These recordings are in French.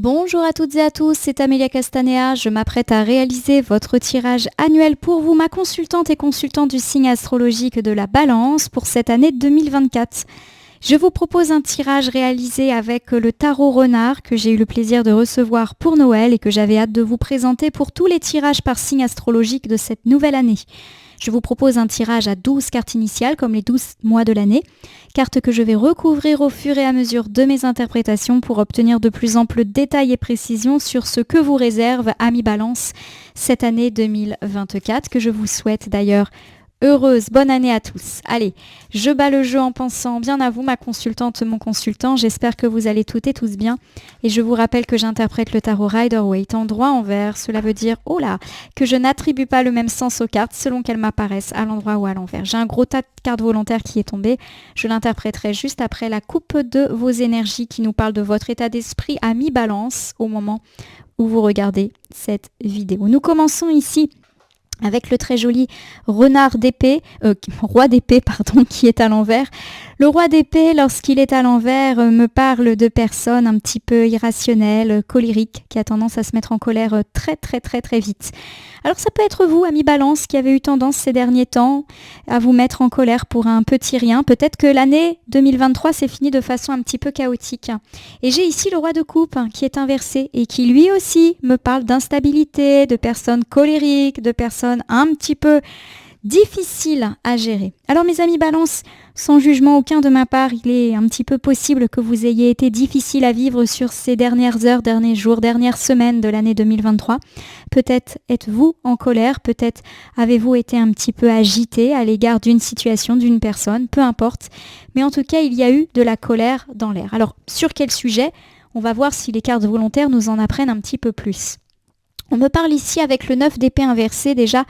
Bonjour à toutes et à tous, c'est Amélia Castanea. Je m'apprête à réaliser votre tirage annuel pour vous, ma consultante et consultant du signe astrologique de la Balance pour cette année 2024. Je vous propose un tirage réalisé avec le tarot renard que j'ai eu le plaisir de recevoir pour Noël et que j'avais hâte de vous présenter pour tous les tirages par signe astrologique de cette nouvelle année. Je vous propose un tirage à 12 cartes initiales, comme les 12 mois de l'année, cartes que je vais recouvrir au fur et à mesure de mes interprétations pour obtenir de plus amples détails et précisions sur ce que vous réserve Ami Balance cette année 2024, que je vous souhaite d'ailleurs heureuse, bonne année à tous. Allez, je bats le jeu en pensant bien à vous, ma consultante, mon consultant. J'espère que vous allez toutes et tous bien. Et je vous rappelle que j'interprète le tarot Rider-Waite en droit envers. Cela veut dire, que je n'attribue pas le même sens aux cartes selon qu'elles m'apparaissent à l'endroit ou à l'envers. J'ai un gros tas de cartes volontaires qui est tombé. Je l'interpréterai juste après la coupe de vos énergies qui nous parle de votre état d'esprit à mi-balance au moment où vous regardez cette vidéo. Nous commençons ici avec le très joli renard d'épée, roi d'épée, qui est à l'envers. Le roi d'épée, lorsqu'il est à l'envers, me parle de personnes un petit peu irrationnelles, colériques, qui a tendance à se mettre en colère très vite. Alors ça peut être vous, ami Balance, qui avez eu tendance ces derniers temps à vous mettre en colère pour un petit rien. Peut-être que l'année 2023 s'est finie de façon un petit peu chaotique. Et j'ai ici le roi de coupe qui est inversé et qui lui aussi me parle d'instabilité, de personnes colériques, de personnes un petit peu difficiles à gérer. Alors mes amis Balance, sans jugement aucun de ma part, il est un petit peu possible que vous ayez été difficile à vivre sur ces dernières heures, derniers jours, dernières semaines de l'année 2023. Peut-être êtes-vous en colère, peut-être avez-vous été un petit peu agité à l'égard d'une situation, d'une personne, peu importe. Mais en tout cas, il y a eu de la colère dans l'air. Alors, sur quel sujet ? On va voir si les cartes volontaires nous en apprennent un petit peu plus. On me parle ici avec le 9 d'épée inversé déjà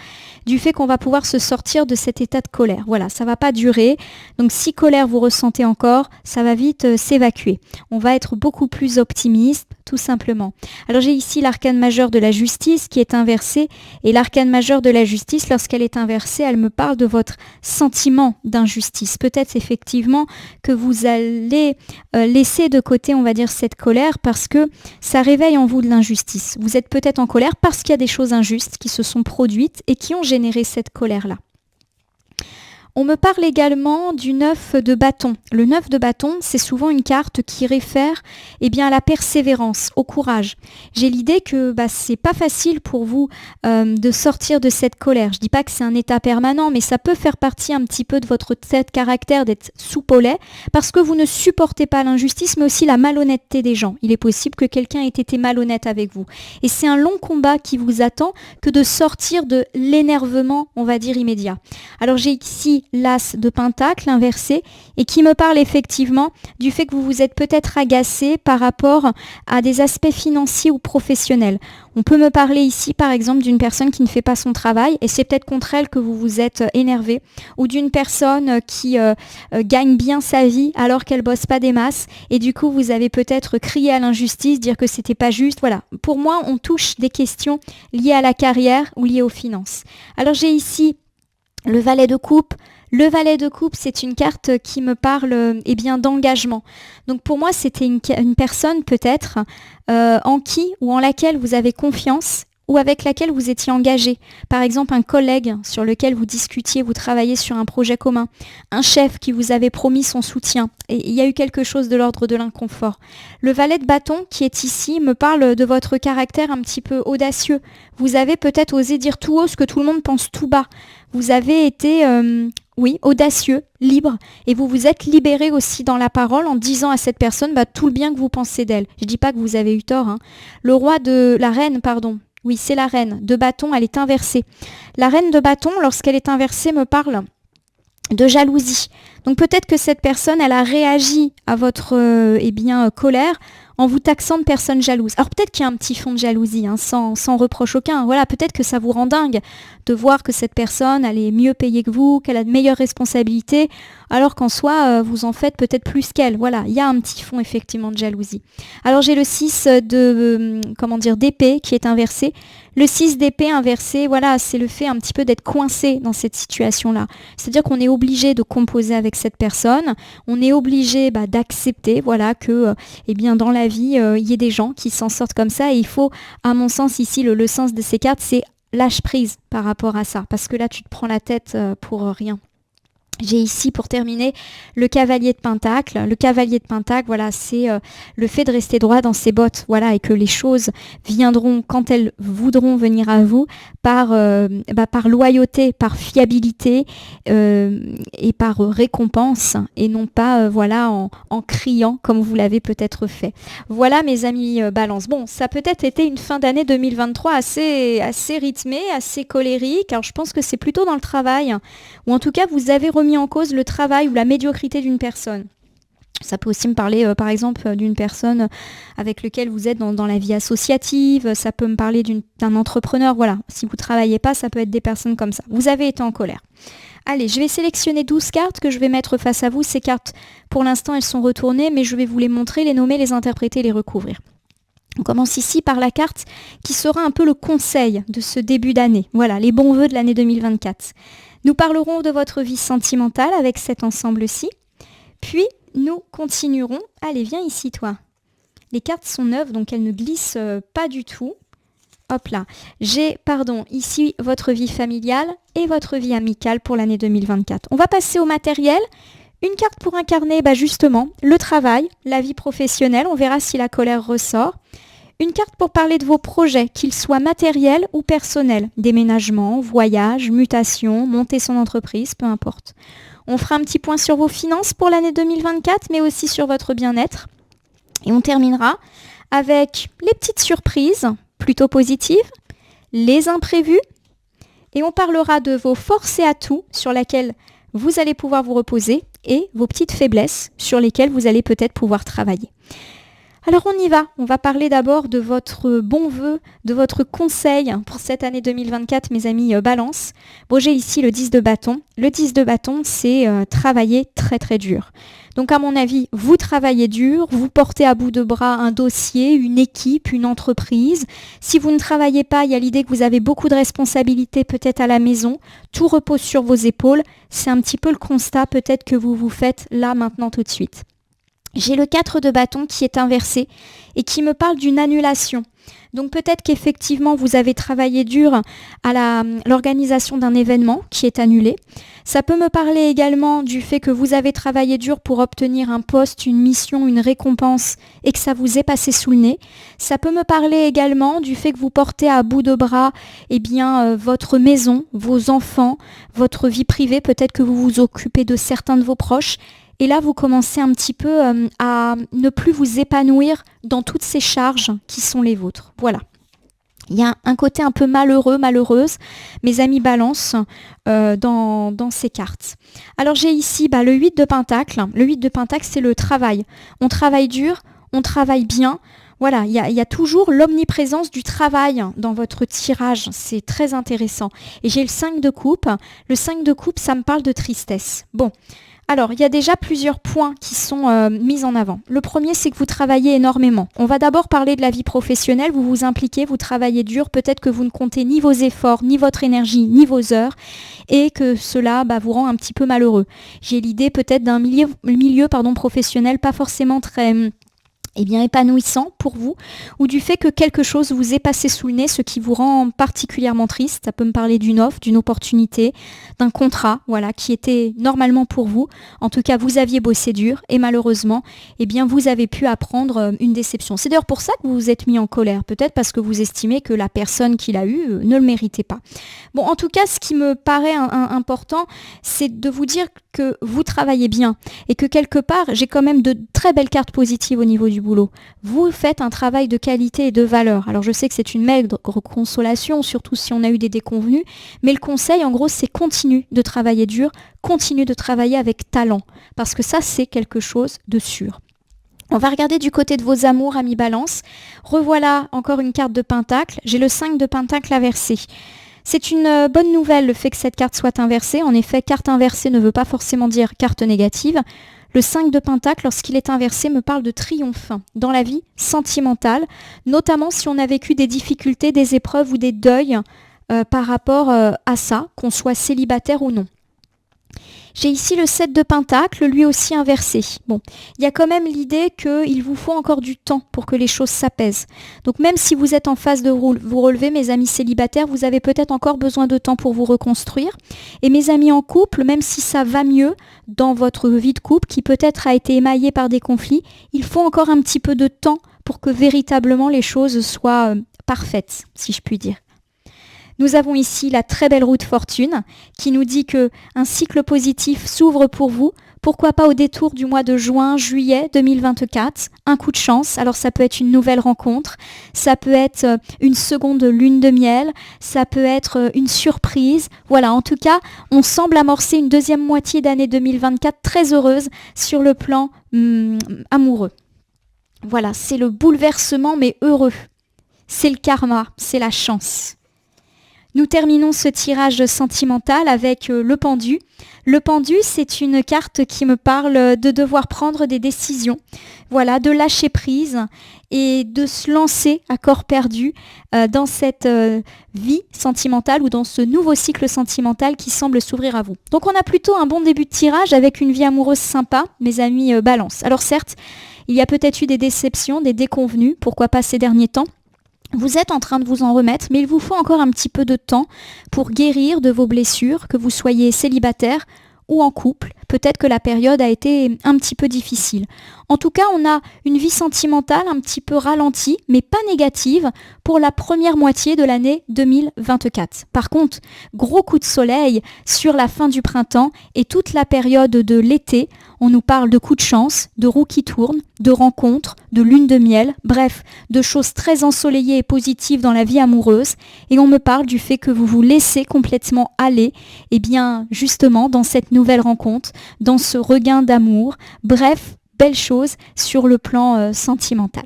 du fait qu'on va pouvoir se sortir de cet état de colère. Voilà, ça va pas durer. Donc si colère vous ressentez encore, ça va vite s'évacuer. On va être beaucoup plus optimiste, tout simplement. Alors j'ai ici l'arcane majeur de la justice qui est inversé. Et l'arcane majeur de la justice, lorsqu'elle est inversée, elle me parle de votre sentiment d'injustice. Peut-être effectivement que vous allez laisser de côté, on va dire, cette colère parce que ça réveille en vous de l'injustice. Vous êtes peut-être en colère parce qu'il y a des choses injustes qui se sont produites et qui ont généré cette colère-là. On me parle également du 9 de bâton. Le 9 de bâton, c'est souvent une carte qui réfère à la persévérance, au courage. J'ai l'idée que c'est pas facile pour vous de sortir de cette colère. Je dis pas que c'est un état permanent, mais ça peut faire partie un petit peu de votre tête caractère d'être soupe au lait parce que vous ne supportez pas l'injustice, mais aussi la malhonnêteté des gens. Il est possible que quelqu'un ait été malhonnête avec vous. Et c'est un long combat qui vous attend que de sortir de l'énervement, on va dire, immédiat. Alors j'ai ici l'as de pentacle inversé et qui me parle effectivement du fait que vous vous êtes peut-être agacé par rapport à des aspects financiers ou professionnels. On peut me parler ici par exemple d'une personne qui ne fait pas son travail et c'est peut-être contre elle que vous vous êtes énervé ou d'une personne qui gagne bien sa vie alors qu'elle bosse pas des masses et du coup vous avez peut-être crié à l'injustice, dire que c'était pas juste. Voilà, pour moi on touche des questions liées à la carrière ou liées aux finances. Alors j'ai ici le valet de coupe. Le valet de coupe, c'est une carte qui me parle d'engagement. Donc pour moi, c'était une personne peut-être en qui ou en laquelle vous avez confiance ou avec laquelle vous étiez engagé. Par exemple, un collègue sur lequel vous discutiez, vous travaillez sur un projet commun. Un chef qui vous avait promis son soutien. Et il y a eu quelque chose de l'ordre de l'inconfort. Le valet de bâton qui est ici me parle de votre caractère un petit peu audacieux. Vous avez peut-être osé dire tout haut ce que tout le monde pense tout bas. Vous avez été... audacieux, libre, et vous vous êtes libéré aussi dans la parole en disant à cette personne tout le bien que vous pensez d'elle. Je dis pas que vous avez eu tort. La reine, oui, c'est la reine de bâton, elle est inversée. La reine de bâton, lorsqu'elle est inversée, me parle de jalousie. Donc peut-être que cette personne, elle a réagi à votre colère en vous taxant de personne jalouse. Alors peut-être qu'il y a un petit fond de jalousie, sans reproche aucun. Voilà, peut-être que ça vous rend dingue de voir que cette personne, elle est mieux payée que vous, qu'elle a de meilleures responsabilités, alors qu'en soi, vous en faites peut-être plus qu'elle. Voilà, il y a un petit fond effectivement de jalousie. Alors j'ai le 6 d'épée qui est inversé. Le 6 d'épée inversé, voilà, c'est le fait un petit peu d'être coincé dans cette situation-là. C'est-à-dire qu'on est obligé de composer avec cette personne, on est obligé d'accepter, voilà, que dans la vie, il y ait des gens qui s'en sortent comme ça. Et il faut, à mon sens, ici, le sens de ces cartes, c'est lâche prise par rapport à ça. Parce que là, tu te prends la tête pour rien. J'ai ici, pour terminer, le cavalier de Pentacle. Le cavalier de Pentacle, voilà, c'est le fait de rester droit dans ses bottes, voilà, et que les choses viendront quand elles voudront venir à vous par loyauté, par fiabilité et par récompense, et non pas en criant comme vous l'avez peut-être fait. Voilà, mes amis Balance. Bon, ça a peut-être été une fin d'année 2023 assez rythmée, assez colérique. Alors, je pense que c'est plutôt dans le travail, ou en tout cas, vous avez remis en cause le travail ou la médiocrité d'une personne. Ça peut aussi me parler, par exemple, d'une personne avec laquelle vous êtes dans la vie associative. Ça peut me parler d'un entrepreneur. Voilà, si vous ne travaillez pas, ça peut être des personnes comme ça. Vous avez été en colère. Allez, je vais sélectionner 12 cartes que je vais mettre face à vous. Ces cartes, pour l'instant, elles sont retournées, mais je vais vous les montrer, les nommer, les interpréter, les recouvrir. On commence ici par la carte qui sera un peu le conseil de ce début d'année. Voilà, les bons vœux de l'année 2024. Nous parlerons de votre vie sentimentale avec cet ensemble-ci. Puis, nous continuerons. Allez, viens ici, toi. Les cartes sont neuves, donc elles ne glissent pas du tout. Hop là. J'ai, ici, votre vie familiale et votre vie amicale pour l'année 2024. On va passer au matériel. Une carte pour incarner, justement, le travail, la vie professionnelle. On verra si la colère ressort. Une carte pour parler de vos projets, qu'ils soient matériels ou personnels. Déménagement, voyage, mutation, monter son entreprise, peu importe. On fera un petit point sur vos finances pour l'année 2024, mais aussi sur votre bien-être. Et on terminera avec les petites surprises, plutôt positives, les imprévus. Et on parlera de vos forces et atouts sur lesquels vous allez pouvoir vous reposer et vos petites faiblesses sur lesquelles vous allez peut-être pouvoir travailler. Alors on y va, on va parler d'abord de votre bon vœu, de votre conseil pour cette année 2024, mes amis Balance. Bon, j'ai ici le 10 de bâton. Le 10 de bâton, c'est travailler très très dur. Donc à mon avis, vous travaillez dur, vous portez à bout de bras un dossier, une équipe, une entreprise. Si vous ne travaillez pas, il y a l'idée que vous avez beaucoup de responsabilités peut-être à la maison. Tout repose sur vos épaules. C'est un petit peu le constat peut-être que vous vous faites là maintenant tout de suite. J'ai le 4 de bâton qui est inversé et qui me parle d'une annulation. Donc peut-être qu'effectivement vous avez travaillé dur à l'organisation d'un événement qui est annulé. Ça peut me parler également du fait que vous avez travaillé dur pour obtenir un poste, une mission, une récompense et que ça vous est passé sous le nez. Ça peut me parler également du fait que vous portez à bout de bras votre maison, vos enfants, votre vie privée. Peut-être que vous vous occupez de certains de vos proches. Et là, vous commencez un petit peu à ne plus vous épanouir dans toutes ces charges qui sont les vôtres. Voilà. Il y a un côté un peu malheureux, malheureuse, mes amis Balance, dans ces cartes. Alors j'ai ici le 8 de Pentacle. Le 8 de Pentacle, c'est le travail. On travaille dur, on travaille bien. Voilà, il y a toujours l'omniprésence du travail dans votre tirage. C'est très intéressant. Et j'ai le 5 de coupe. Le 5 de coupe, ça me parle de tristesse. Bon. Alors, il y a déjà plusieurs points qui sont mis en avant. Le premier, c'est que vous travaillez énormément. On va d'abord parler de la vie professionnelle. Vous vous impliquez, vous travaillez dur. Peut-être que vous ne comptez ni vos efforts, ni votre énergie, ni vos heures. Et que cela vous rend un petit peu malheureux. J'ai l'idée peut-être d'un milieu professionnel pas forcément très épanouissant pour vous, ou du fait que quelque chose vous est passé sous le nez, ce qui vous rend particulièrement triste. Ça peut me parler d'une offre, d'une opportunité, d'un contrat, qui était normalement pour vous. En tout cas, vous aviez bossé dur et malheureusement, vous avez pu apprendre une déception. C'est d'ailleurs pour ça que vous vous êtes mis en colère, peut-être parce que vous estimez que la personne qui l'a eu ne le méritait pas. Bon, en tout cas, ce qui me paraît important, c'est de vous dire que vous travaillez bien et que quelque part, j'ai quand même de très belles cartes positives au niveau du boulot. Vous faites un travail de qualité et de valeur. Alors je sais que c'est une maigre consolation, surtout si on a eu des déconvenues, mais le conseil en gros c'est continue de travailler dur, continue de travailler avec talent, parce que ça c'est quelque chose de sûr. On va regarder du côté de vos amours, amis Balance. Revoilà encore une carte de Pentacle. J'ai le 5 de Pentacle inversé. C'est une bonne nouvelle le fait que cette carte soit inversée. En effet, carte inversée ne veut pas forcément dire carte négative. Le 5 de Pentacle, lorsqu'il est inversé, me parle de triomphe dans la vie sentimentale, notamment si on a vécu des difficultés, des épreuves ou des deuils par rapport à ça, qu'on soit célibataire ou non. J'ai ici le 7 de Pentacle, lui aussi inversé. Bon, il y a quand même l'idée qu'il vous faut encore du temps pour que les choses s'apaisent. Donc même si vous êtes en phase de vous relever, mes amis célibataires, vous avez peut-être encore besoin de temps pour vous reconstruire. Et mes amis en couple, même si ça va mieux dans votre vie de couple, qui peut-être a été émaillée par des conflits, il faut encore un petit peu de temps pour que véritablement les choses soient parfaites, si je puis dire. Nous avons ici la très belle roue de fortune qui nous dit qu'un cycle positif s'ouvre pour vous. Pourquoi pas au détour du mois de juin, juillet 2024, un coup de chance. Alors ça peut être une nouvelle rencontre, ça peut être une seconde lune de miel, ça peut être une surprise. Voilà, en tout cas, on semble amorcer une deuxième moitié d'année 2024 très heureuse sur le plan amoureux. Voilà, c'est le bouleversement mais heureux. C'est le karma, c'est la chance. Nous terminons ce tirage sentimental avec le pendu. Le pendu, c'est une carte qui me parle de devoir prendre des décisions, voilà, de lâcher prise et de se lancer à corps perdu dans cette vie sentimentale ou dans ce nouveau cycle sentimental qui semble s'ouvrir à vous. Donc on a plutôt un bon début de tirage avec une vie amoureuse sympa, mes amis Balance. Alors certes, il y a peut-être eu des déceptions, des déconvenues, pourquoi pas ces derniers temps. Vous êtes en train de vous en remettre, mais il vous faut encore un petit peu de temps pour guérir de vos blessures, que vous soyez célibataire ou en couple. Peut-être que la période a été un petit peu difficile. En tout cas, on a une vie sentimentale un petit peu ralentie, mais pas négative, pour la première moitié de l'année 2024. Par contre, gros coup de soleil sur la fin du printemps et toute la période de l'été. On nous parle de coups de chance, de roues qui tournent, de rencontres, de lune de miel, bref, de choses très ensoleillées et positives dans la vie amoureuse. Et on me parle du fait que vous vous laissez complètement aller, et bien justement dans cette nouvelle rencontre, dans ce regain d'amour. Bref, belle chose sur le plan sentimental.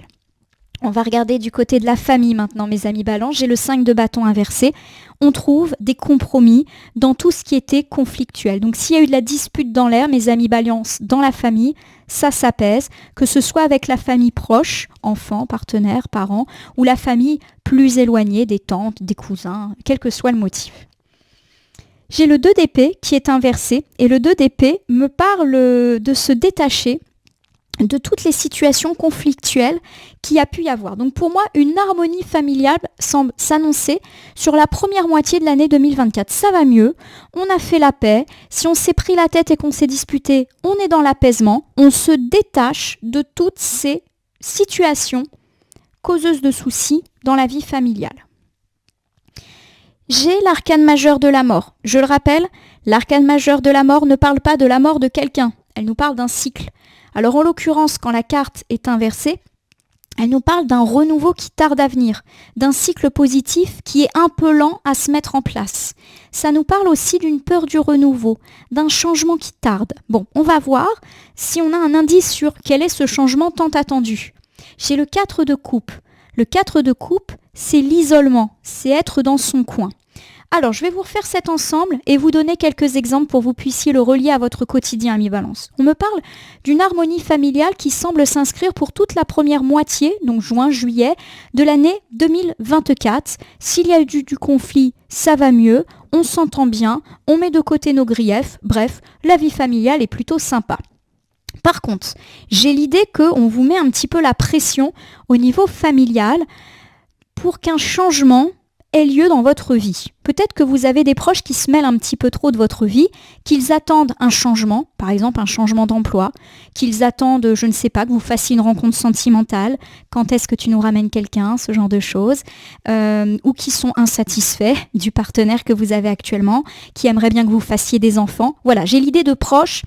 On va regarder du côté de la famille maintenant, mes amis Balance. J'ai le 5 de bâton inversé. On trouve des compromis dans tout ce qui était conflictuel. Donc s'il y a eu de la dispute dans l'air, mes amis Balance, dans la famille, ça s'apaise, que ce soit avec la famille proche, enfants, partenaires, parents, ou la famille plus éloignée, des tantes, des cousins, quel que soit le motif. J'ai le 2 d'épée qui est inversé, et le 2 d'épée me parle de se détacher de toutes les situations conflictuelles qu'il y a pu y avoir. Donc pour moi, une harmonie familiale semble s'annoncer sur la première moitié de l'année 2024. Ça va mieux, on a fait la paix, si on s'est pris la tête et qu'on s'est disputé, on est dans l'apaisement, on se détache de toutes ces situations causeuses de soucis dans la vie familiale. J'ai l'arcane majeur de la mort. Je le rappelle, l'arcane majeur de la mort ne parle pas de la mort de quelqu'un, elle nous parle d'un cycle. Alors en l'occurrence, quand la carte est inversée, elle nous parle d'un renouveau qui tarde à venir, d'un cycle positif qui est un peu lent à se mettre en place. Ça nous parle aussi d'une peur du renouveau, d'un changement qui tarde. Bon, on va voir si on a un indice sur quel est ce changement tant attendu. J'ai le 4 de coupe. Le 4 de coupe, c'est l'isolement, c'est être dans son coin. Alors, je vais vous refaire cet ensemble et vous donner quelques exemples pour que vous puissiez le relier à votre quotidien, amis Balance. On me parle d'une harmonie familiale qui semble s'inscrire pour toute la première moitié, donc juin-juillet, de l'année 2024. S'il y a eu du conflit, ça va mieux, on s'entend bien, on met de côté nos griefs, bref, la vie familiale est plutôt sympa. Par contre, j'ai l'idée qu'on vous met un petit peu la pression au niveau familial pour qu'un changement ait lieu dans votre vie. Peut-être que vous avez des proches qui se mêlent un petit peu trop de votre vie, qu'ils attendent un changement, par exemple un changement d'emploi, qu'ils attendent, je ne sais pas, que vous fassiez une rencontre sentimentale, quand est-ce que tu nous ramènes quelqu'un, ce genre de choses, ou qui sont insatisfaits du partenaire que vous avez actuellement, qui aimeraient bien que vous fassiez des enfants. Voilà, j'ai l'idée de proches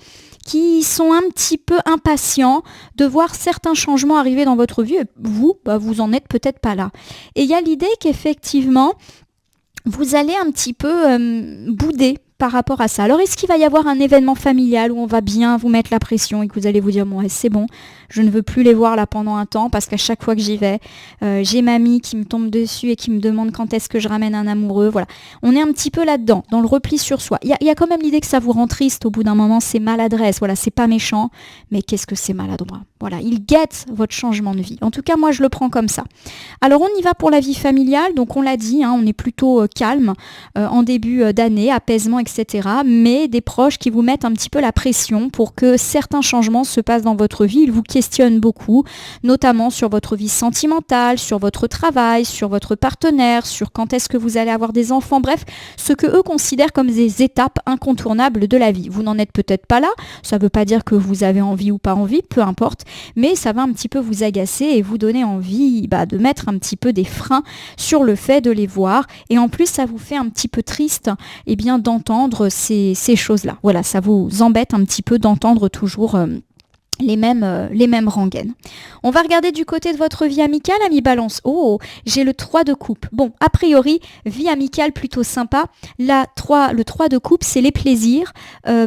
qui sont un petit peu impatients de voir certains changements arriver dans votre vie. Et vous, vous en êtes peut-être pas là. Et il y a l'idée qu'effectivement, vous allez un petit peu bouder par rapport à ça. Alors, est-ce qu'il va y avoir un événement familial où on va bien vous mettre la pression et que vous allez vous dire, bon, ouais, c'est bon, je ne veux plus les voir là pendant un temps parce qu'à chaque fois que j'y vais, j'ai mamie qui me tombe dessus et qui me demande quand est-ce que je ramène un amoureux. Voilà, on est un petit peu là-dedans, dans le repli sur soi. Il y a quand même l'idée que ça vous rend triste au bout d'un moment, c'est maladresse. Voilà, c'est pas méchant, mais qu'est-ce que c'est maladroit. Voilà, il guette votre changement de vie. En tout cas, moi, je le prends comme ça. Alors, on y va pour la vie familiale. Donc, on l'a dit, on est plutôt calme en début d'année, apaisement, etc. Mais des proches qui vous mettent un petit peu la pression pour que certains changements se passent dans votre vie. Ils vous questionnent beaucoup, notamment sur votre vie sentimentale, sur votre travail, sur votre partenaire, sur quand est-ce que vous allez avoir des enfants. Bref, ce que eux considèrent comme des étapes incontournables de la vie. Vous n'en êtes peut-être pas là. Ça ne veut pas dire que vous avez envie ou pas envie, peu importe. Mais ça va un petit peu vous agacer et vous donner envie de mettre un petit peu des freins sur le fait de les voir. Et en plus, ça vous fait un petit peu triste d'entendre ces choses-là. Voilà, ça vous embête un petit peu d'entendre toujours les mêmes rengaines. On va regarder du côté de votre vie amicale, ami Balance. Oh, j'ai le 3 de coupe. Bon, a priori, vie amicale plutôt sympa. Le 3 de coupe, c'est les plaisirs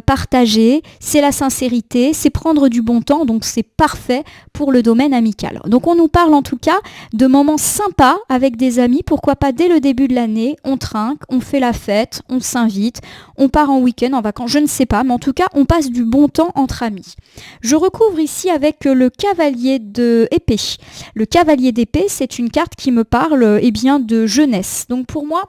partagés, c'est la sincérité, c'est prendre du bon temps, donc c'est parfait pour le domaine amical. Donc on nous parle en tout cas de moments sympas avec des amis, pourquoi pas dès le début de l'année, on trinque, on fait la fête, on s'invite, on part en week-end, en vacances, je ne sais pas, mais en tout cas, on passe du bon temps entre amis. Je recouvre ici avec le cavalier d'épée. Le cavalier d'épée, c'est une carte qui me parle de jeunesse. Donc pour moi,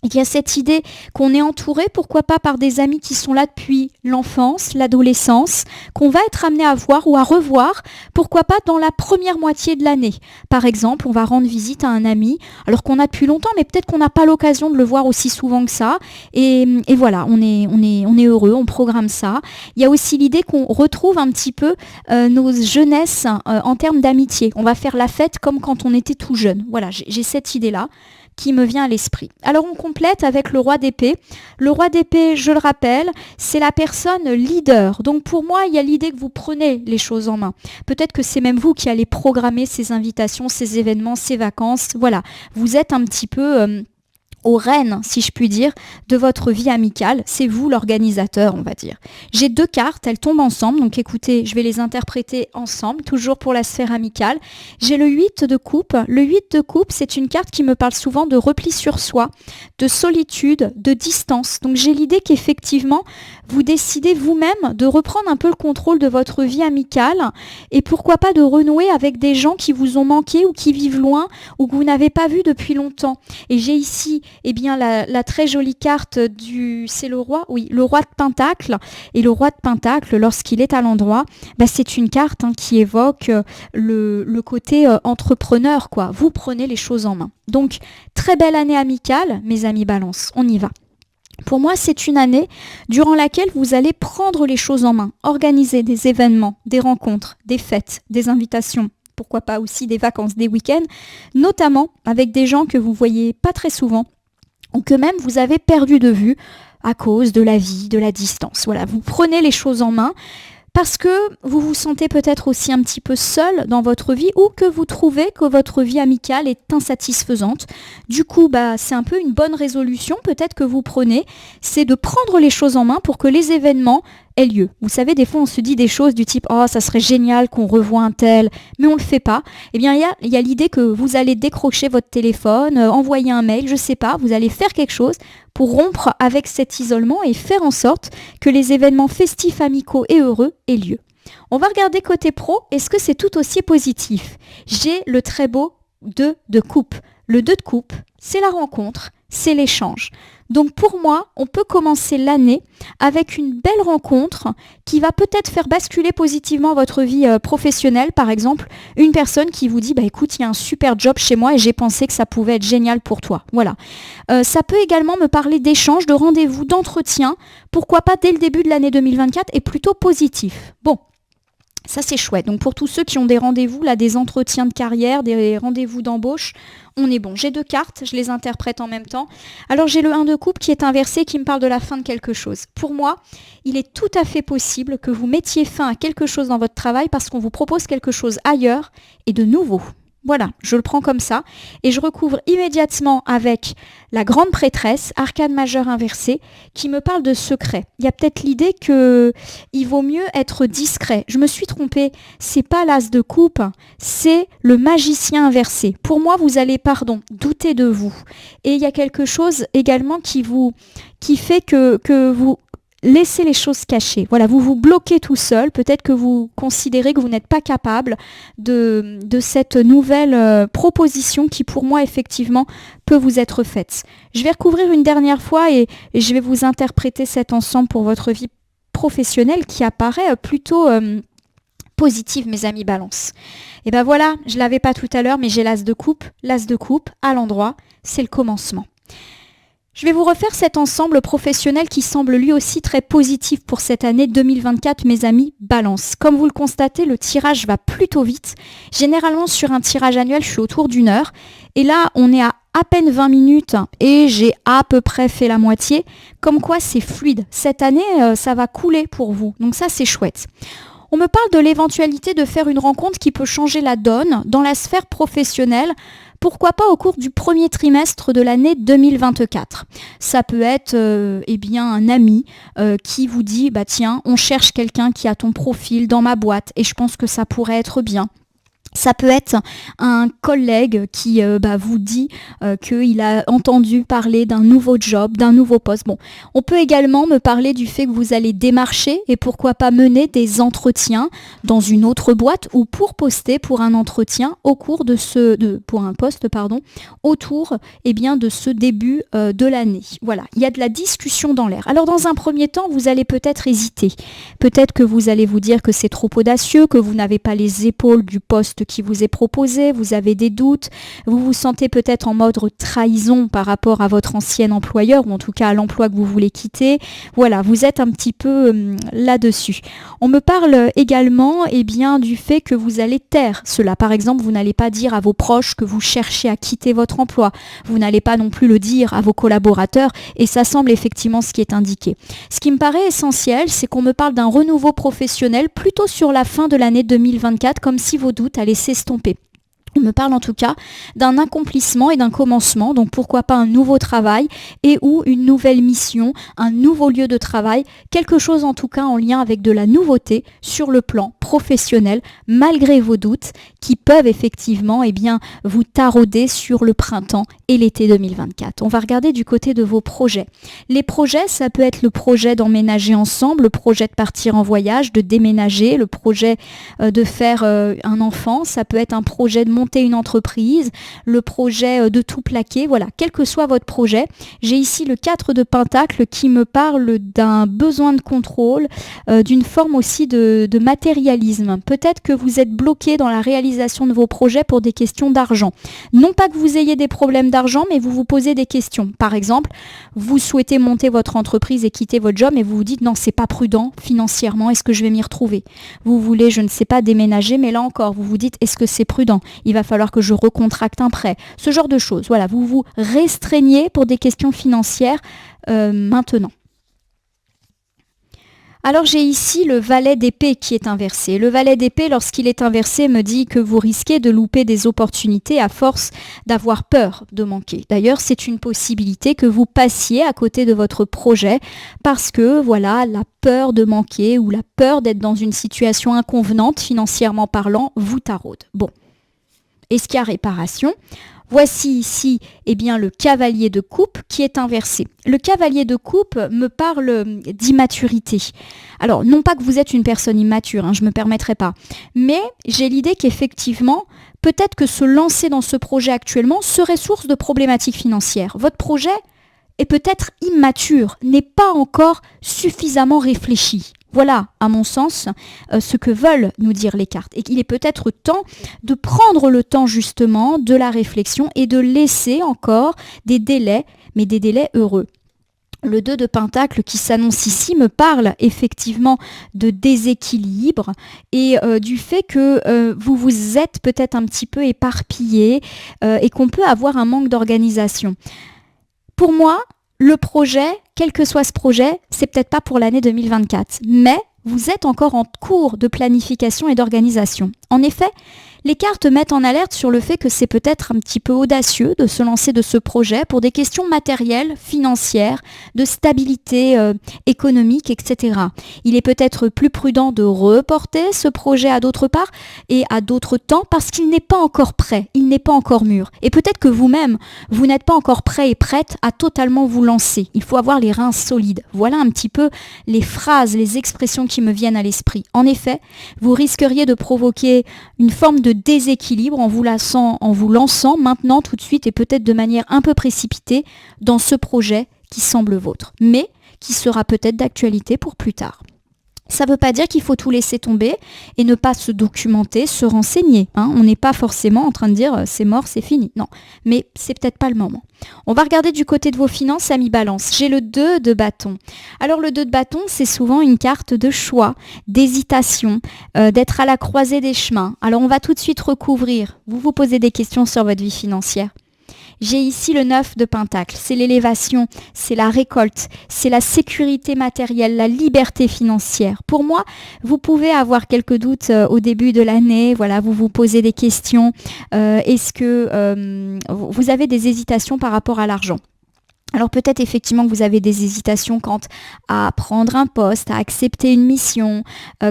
il y a cette idée qu'on est entouré, pourquoi pas par des amis qui sont là depuis l'enfance, l'adolescence, qu'on va être amené à voir ou à revoir, pourquoi pas dans la première moitié de l'année. Par exemple, on va rendre visite à un ami, alors qu'on a depuis longtemps, mais peut-être qu'on n'a pas l'occasion de le voir aussi souvent que ça. Et voilà, on est heureux, on programme ça. Il y a aussi l'idée qu'on retrouve un petit peu nos jeunesses en termes d'amitié. On va faire la fête comme quand on était tout jeune. Voilà, j'ai cette idée-là qui me vient à l'esprit. Alors on complète avec le roi d'épée. Le roi d'épée, je le rappelle, c'est la personne leader. Donc pour moi, il y a l'idée que vous prenez les choses en main. Peut-être que c'est même vous qui allez programmer ces invitations, ces événements, ces vacances. Voilà, vous êtes un petit peu aux rênes, si je puis dire, de votre vie amicale. C'est vous l'organisateur, on va dire. J'ai 2 cartes, elles tombent ensemble, donc écoutez, je vais les interpréter ensemble, toujours pour la sphère amicale. J'ai le 8 de coupe. Le 8 de coupe, c'est une carte qui me parle souvent de repli sur soi, de solitude, de distance. Donc j'ai l'idée qu'effectivement, vous décidez vous-même de reprendre un peu le contrôle de votre vie amicale et pourquoi pas de renouer avec des gens qui vous ont manqué ou qui vivent loin ou que vous n'avez pas vu depuis longtemps. Et j'ai ici la très jolie carte c'est le roi, oui, le roi de Pentacle. Et le roi de Pentacle, lorsqu'il est à l'endroit, c'est une carte qui évoque le côté entrepreneur, quoi. Vous prenez les choses en main. Donc, très belle année amicale, mes amis Balance, on y va. Pour moi, c'est une année durant laquelle vous allez prendre les choses en main, organiser des événements, des rencontres, des fêtes, des invitations, pourquoi pas aussi des vacances, des week-ends, notamment avec des gens que vous voyez pas très souvent ou que même vous avez perdu de vue à cause de la vie, de la distance. Voilà, vous prenez les choses en main parce que vous vous sentez peut-être aussi un petit peu seul dans votre vie ou que vous trouvez que votre vie amicale est insatisfaisante. Du coup, c'est un peu une bonne résolution peut-être que vous prenez, c'est de prendre les choses en main pour que les événements aient lieu. Vous savez, des fois on se dit des choses du type « Oh, ça serait génial qu'on revoie un tel », mais on ne le fait pas. Eh bien, il y a l'idée que vous allez décrocher votre téléphone, envoyer un mail, je ne sais pas, vous allez faire quelque chose pour rompre avec cet isolement et faire en sorte que les événements festifs, amicaux et heureux aient lieu. On va regarder côté pro, est-ce que c'est tout aussi positif ? J'ai le très beau 2 de coupe. Le 2 de coupe, c'est la rencontre, c'est l'échange. Donc pour moi, on peut commencer l'année avec une belle rencontre qui va peut-être faire basculer positivement votre vie professionnelle. Par exemple, une personne qui vous dit écoute, il y a un super job chez moi et j'ai pensé que ça pouvait être génial pour toi. Voilà. Ça peut également me parler d'échanges, de rendez-vous, d'entretien. Pourquoi pas dès le début de l'année 2024 et plutôt positif. Bon. Ça, c'est chouette. Donc, pour tous ceux qui ont des rendez-vous, là, des entretiens de carrière, des rendez-vous d'embauche, on est bon. J'ai 2 cartes, je les interprète en même temps. Alors, j'ai le 1 de coupe qui est inversé, qui me parle de la fin de quelque chose. Pour moi, il est tout à fait possible que vous mettiez fin à quelque chose dans votre travail parce qu'on vous propose quelque chose ailleurs et de nouveau. Voilà, je le prends comme ça et je recouvre immédiatement avec la grande prêtresse, arcane majeure inversée, qui me parle de secret. Il y a peut-être l'idée que il vaut mieux être discret. Je me suis trompée, c'est pas l'as de coupe, c'est le magicien inversé. Pour moi, vous allez, douter de vous. Et il y a quelque chose également qui fait que vous laissez les choses cachées. Voilà, vous vous bloquez tout seul. Peut-être que vous considérez que vous n'êtes pas capable de cette nouvelle proposition qui, pour moi, effectivement, peut vous être faite. Je vais recouvrir une dernière fois et je vais vous interpréter cet ensemble pour votre vie professionnelle qui apparaît plutôt positive, mes amis Balance. Et ben voilà, je l'avais pas tout à l'heure, mais j'ai l'as de coupe. L'as de coupe, à l'endroit, c'est le commencement. Je vais vous refaire cet ensemble professionnel qui semble lui aussi très positif pour cette année 2024, mes amis Balance. Comme vous le constatez, le tirage va plutôt vite. Généralement, sur un tirage annuel, je suis autour d'1 heure. Et là, on est à peine 20 minutes et j'ai à peu près fait la moitié. Comme quoi, c'est fluide. Cette année, ça va couler pour vous. Donc ça, c'est chouette. On me parle de l'éventualité de faire une rencontre qui peut changer la donne dans la sphère professionnelle. Pourquoi pas au cours du premier trimestre de l'année 2024. Ça peut être un ami qui vous dit « tiens, on cherche quelqu'un qui a ton profil dans ma boîte et je pense que ça pourrait être bien ». Ça peut être un collègue qui vous dit qu'il a entendu parler d'un nouveau job, d'un nouveau poste. Bon, on peut également me parler du fait que vous allez démarcher et pourquoi pas mener des entretiens dans une autre boîte ou pour poster pour un entretien au cours pour un poste, autour de ce début de l'année. Voilà, il y a de la discussion dans l'air. Alors dans un premier temps, vous allez peut-être hésiter. Peut-être que vous allez vous dire que c'est trop audacieux, que vous n'avez pas les épaules du poste qui vous est proposé, vous avez des doutes, vous vous sentez peut-être en mode trahison par rapport à votre ancien employeur ou en tout cas à l'emploi que vous voulez quitter. Voilà, vous êtes un petit peu là-dessus. On me parle également du fait que vous allez taire cela. Par exemple, vous n'allez pas dire à vos proches que vous cherchez à quitter votre emploi. Vous n'allez pas non plus le dire à vos collaborateurs et ça semble effectivement ce qui est indiqué. Ce qui me paraît essentiel, c'est qu'on me parle d'un renouveau professionnel plutôt sur la fin de l'année 2024, comme si vos doutes allaient s'estomper. On me parle en tout cas d'un accomplissement et d'un commencement, donc pourquoi pas un nouveau travail et ou une nouvelle mission, un nouveau lieu de travail, quelque chose en tout cas en lien avec de la nouveauté sur le plan professionnel, malgré vos doutes qui peuvent effectivement vous tarauder sur le printemps et l'été 2024. On va regarder du côté de vos projets. Les projets, ça peut être le projet d'emménager ensemble, le projet de partir en voyage, de déménager, le projet de faire un enfant, ça peut être un projet de monter une entreprise, le projet de tout plaquer, voilà, quel que soit votre projet. J'ai ici le 4 de Pentacle qui me parle d'un besoin de contrôle, d'une forme aussi de matérialisme. Peut-être que vous êtes bloqué dans la réalisation de vos projets pour des questions d'argent. Non pas que vous ayez des problèmes d'argent, mais vous vous posez des questions. Par exemple, vous souhaitez monter votre entreprise et quitter votre job, mais vous vous dites non, c'est pas prudent financièrement, est-ce que je vais m'y retrouver? Vous voulez, je ne sais pas, déménager, mais là encore, vous vous dites est-ce que c'est prudent? Il va falloir que je recontracte un prêt. Ce genre de choses. Voilà, vous vous restreignez pour des questions financières maintenant. Alors j'ai ici le valet d'épée qui est inversé. Le valet d'épée, lorsqu'il est inversé, me dit que vous risquez de louper des opportunités à force d'avoir peur de manquer. D'ailleurs, c'est une possibilité que vous passiez à côté de votre projet parce que voilà, la peur de manquer ou la peur d'être dans une situation inconvenante financièrement parlant vous taraude. Bon. Est-ce qu'il y a réparation? Voici ici le cavalier de coupe qui est inversé. Le cavalier de coupe me parle d'immaturité. Alors, non pas que vous êtes une personne immature, je ne me permettrai pas. Mais j'ai l'idée qu'effectivement, peut-être que se lancer dans ce projet actuellement serait source de problématiques financières. Votre projet est peut-être immature, n'est pas encore suffisamment réfléchi. Voilà, à mon sens, ce que veulent nous dire les cartes. Et qu'il est peut-être temps de prendre le temps justement de la réflexion et de laisser encore des délais, mais des délais heureux. Le 2 de Pentacle qui s'annonce ici me parle effectivement de déséquilibre et du fait que vous vous êtes peut-être un petit peu éparpillé et qu'on peut avoir un manque d'organisation. Pour moi, le projet, quel que soit ce projet, c'est peut-être pas pour l'année 2024, mais vous êtes encore en cours de planification et d'organisation. En effet, les cartes mettent en alerte sur le fait que c'est peut-être un petit peu audacieux de se lancer de ce projet pour des questions matérielles, financières, de stabilité économique, etc. Il est peut-être plus prudent de reporter ce projet à d'autre part et à d'autres temps parce qu'il n'est pas encore prêt, il n'est pas encore mûr. Et peut-être que vous-même, vous n'êtes pas encore prêt et prête à totalement vous lancer. Il faut avoir les reins solides. Voilà un petit peu les phrases, les expressions qui me viennent à l'esprit. En effet, vous risqueriez de provoquer une forme de déséquilibre en vous lançant maintenant tout de suite et peut-être de manière un peu précipitée dans ce projet qui semble vôtre, mais qui sera peut-être d'actualité pour plus tard. Ça ne veut pas dire qu'il faut tout laisser tomber et ne pas se documenter, se renseigner. On n'est pas forcément en train de dire c'est mort, c'est fini. Non, mais c'est peut-être pas le moment. On va regarder du côté de vos finances, amis Balance. J'ai le 2 de bâton. Alors le 2 de bâton, c'est souvent une carte de choix, d'hésitation, d'être à la croisée des chemins. Alors on va tout de suite recouvrir. Vous vous posez des questions sur votre vie financière. J'ai ici le 9 de Pentacle, c'est l'élévation, c'est la récolte, c'est la sécurité matérielle, la liberté financière. Pour moi, vous pouvez avoir quelques doutes au début de l'année, voilà, vous vous posez des questions. Est-ce que vous avez des hésitations par rapport à l'argent ? Alors peut-être effectivement que vous avez des hésitations quant à prendre un poste, à accepter une mission,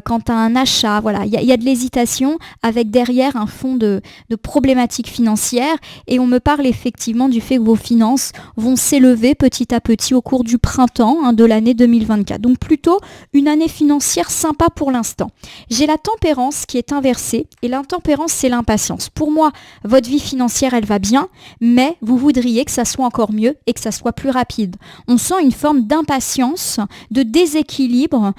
quant à un achat. Voilà, il y a de l'hésitation avec derrière un fond de problématiques financières et on me parle effectivement du fait que vos finances vont s'élever petit à petit au cours du printemps de l'année 2024. Donc plutôt une année financière sympa pour l'instant. J'ai la tempérance qui est inversée et l'intempérance c'est l'impatience. Pour moi, votre vie financière elle va bien, mais vous voudriez que ça soit encore mieux et que ça soit plus rapide. On sent une forme d'impatience, de déséquilibre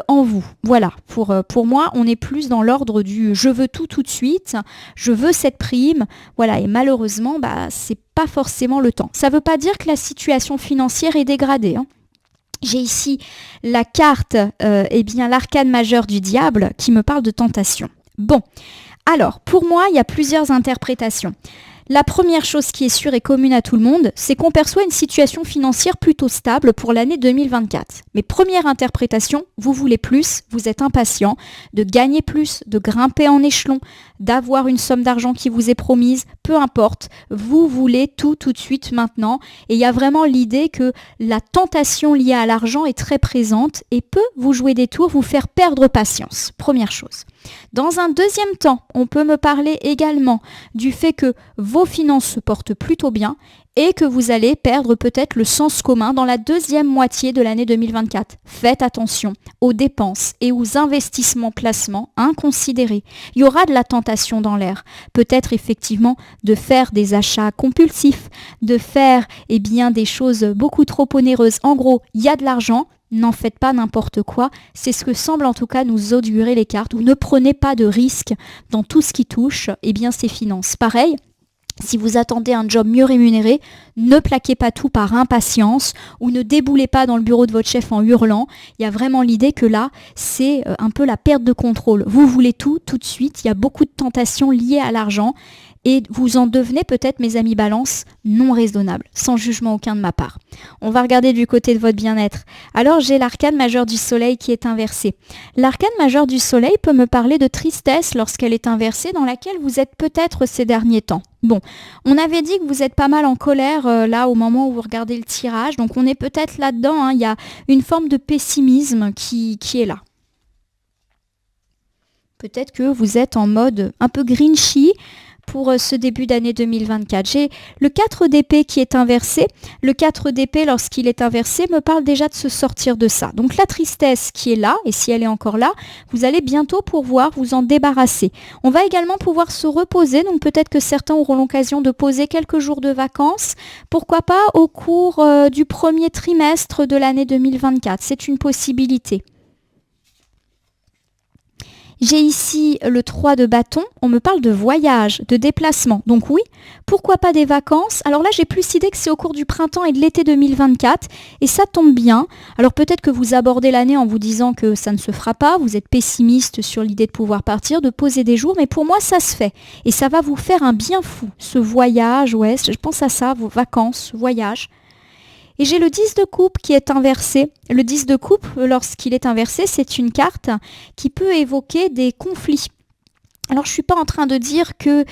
en vous. Voilà, pour moi, on est plus dans l'ordre du je veux tout de suite, je veux cette prime, voilà, et malheureusement, c'est pas forcément le temps. Ça veut pas dire que la situation financière est dégradée, J'ai ici la carte, l'arcane majeur du diable qui me parle de tentation. Bon, alors, pour moi, il y a plusieurs interprétations. La première chose qui est sûre et commune à tout le monde, c'est qu'on perçoit une situation financière plutôt stable pour l'année 2024. Mais première interprétation, vous voulez plus, vous êtes impatient de gagner plus, de grimper en échelon, d'avoir une somme d'argent qui vous est promise, peu importe, vous voulez tout de suite maintenant. Et il y a vraiment l'idée que la tentation liée à l'argent est très présente et peut vous jouer des tours, vous faire perdre patience. Première chose. Dans un deuxième temps, on peut me parler également du fait que vos finances se portent plutôt bien et que vous allez perdre peut-être le sens commun dans la deuxième moitié de l'année 2024. Faites attention aux dépenses et aux investissements placements inconsidérés. Il y aura de la tentation dans l'air. Peut-être effectivement de faire des achats compulsifs, de faire des choses beaucoup trop onéreuses. En gros, il y a de l'argent. N'en faites pas n'importe quoi, c'est ce que semblent en tout cas nous augurer les cartes, ou ne prenez pas de risques dans tout ce qui touche ces finances. Pareil, si vous attendez un job mieux rémunéré, ne plaquez pas tout par impatience ou ne déboulez pas dans le bureau de votre chef en hurlant. Il y a vraiment l'idée que là, c'est un peu la perte de contrôle. Vous voulez tout de suite, il y a beaucoup de tentations liées à l'argent. Et vous en devenez peut-être, mes amis Balance, non raisonnables, sans jugement aucun de ma part. On va regarder du côté de votre bien-être. Alors j'ai l'arcane majeur du soleil qui est inversée. L'arcane majeur du soleil peut me parler de tristesse lorsqu'elle est inversée, dans laquelle vous êtes peut-être ces derniers temps. Bon, on avait dit que vous êtes pas mal en colère là au moment où vous regardez le tirage, donc on est peut-être là-dedans, il y a une forme de pessimisme qui est là. Peut-être que vous êtes en mode un peu grinchy, pour ce début d'année 2024. J'ai le 4 d'épée qui est inversé. Le 4 d'épée, lorsqu'il est inversé, me parle déjà de se sortir de ça. Donc la tristesse qui est là, et si elle est encore là, vous allez bientôt pouvoir vous en débarrasser. On va également pouvoir se reposer, donc peut-être que certains auront l'occasion de poser quelques jours de vacances. Pourquoi pas au cours du premier trimestre de l'année 2024. C'est une possibilité. J'ai ici le 3 de bâton, on me parle de voyage, de déplacement. Donc oui, pourquoi pas des vacances ? Alors là, j'ai plus l'idée que c'est au cours du printemps et de l'été 2024 et ça tombe bien. Alors peut-être que vous abordez l'année en vous disant que ça ne se fera pas, vous êtes pessimiste sur l'idée de pouvoir partir, de poser des jours, mais pour moi, ça se fait. Et ça va vous faire un bien fou, ce voyage, je pense à ça, vos vacances, voyage. Et j'ai le 10 de coupe qui est inversé. Le 10 de coupe, lorsqu'il est inversé, c'est une carte qui peut évoquer des conflits. Alors, je ne suis pas en train de dire que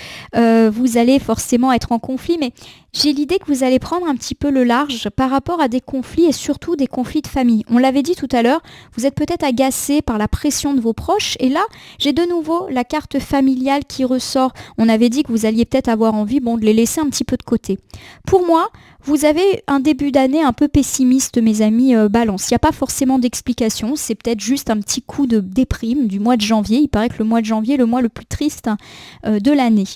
vous allez forcément être en conflit, mais j'ai l'idée que vous allez prendre un petit peu le large par rapport à des conflits et surtout des conflits de famille. On l'avait dit tout à l'heure, vous êtes peut-être agacé par la pression de vos proches. Et là, j'ai de nouveau la carte familiale qui ressort. On avait dit que vous alliez peut-être avoir envie de les laisser un petit peu de côté. Pour moi, vous avez un début d'année un peu pessimiste, mes amis Balance. Il n'y a pas forcément d'explication, c'est peut-être juste un petit coup de déprime du mois de janvier. Il paraît que le mois de janvier est le mois le plus triste de l'année.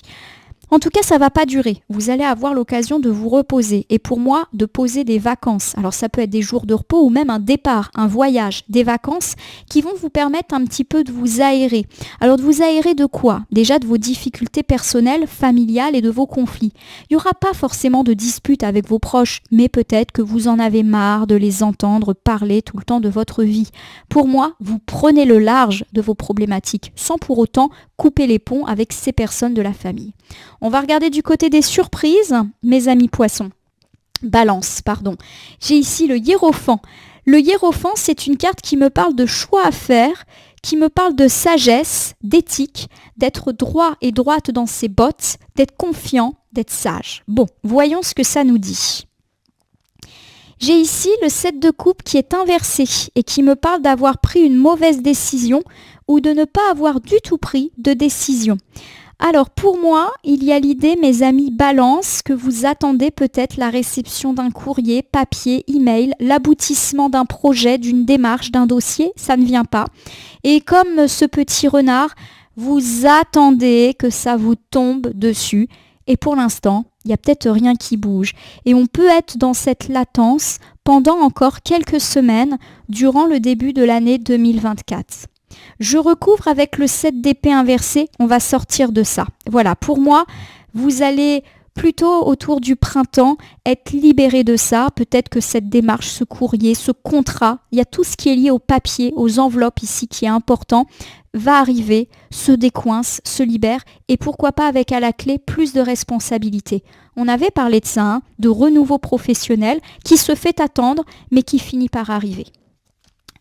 En tout cas, ça ne va pas durer. Vous allez avoir l'occasion de vous reposer et pour moi, de poser des vacances. Alors ça peut être des jours de repos ou même un départ, un voyage, des vacances qui vont vous permettre un petit peu de vous aérer. Alors de vous aérer de quoi ? Déjà de vos difficultés personnelles, familiales et de vos conflits. Il n'y aura pas forcément de disputes avec vos proches, mais peut-être que vous en avez marre de les entendre parler tout le temps de votre vie. Pour moi, vous prenez le large de vos problématiques sans pour autant couper les ponts avec ces personnes de la famille. On va regarder du côté des surprises, mes amis poissons. Balance, pardon. J'ai ici le hiérophant. Le hiérophant, c'est une carte qui me parle de choix à faire, qui me parle de sagesse, d'éthique, d'être droit et droite dans ses bottes, d'être confiant, d'être sage. Bon, voyons ce que ça nous dit. J'ai ici le 7 de coupe qui est inversé et qui me parle d'avoir pris une mauvaise décision ou de ne pas avoir du tout pris de décision. Alors pour moi, il y a l'idée, mes amis Balance, que vous attendez peut-être la réception d'un courrier, papier, email, l'aboutissement d'un projet, d'une démarche, d'un dossier, ça ne vient pas. Et comme ce petit renard, vous attendez que ça vous tombe dessus. Et pour l'instant, il n'y a peut-être rien qui bouge. Et on peut être dans cette latence pendant encore quelques semaines durant le début de l'année 2024. Je recouvre avec le 7 d'épée inversé, on va sortir de ça. Voilà, pour moi, vous allez plutôt autour du printemps être libéré de ça. Peut-être que cette démarche, ce courrier, ce contrat, il y a tout ce qui est lié au papier, aux enveloppes ici qui est important, va arriver, se décoince, se libère et pourquoi pas avec à la clé plus de responsabilités. On avait parlé de ça, de renouveau professionnel qui se fait attendre mais qui finit par arriver.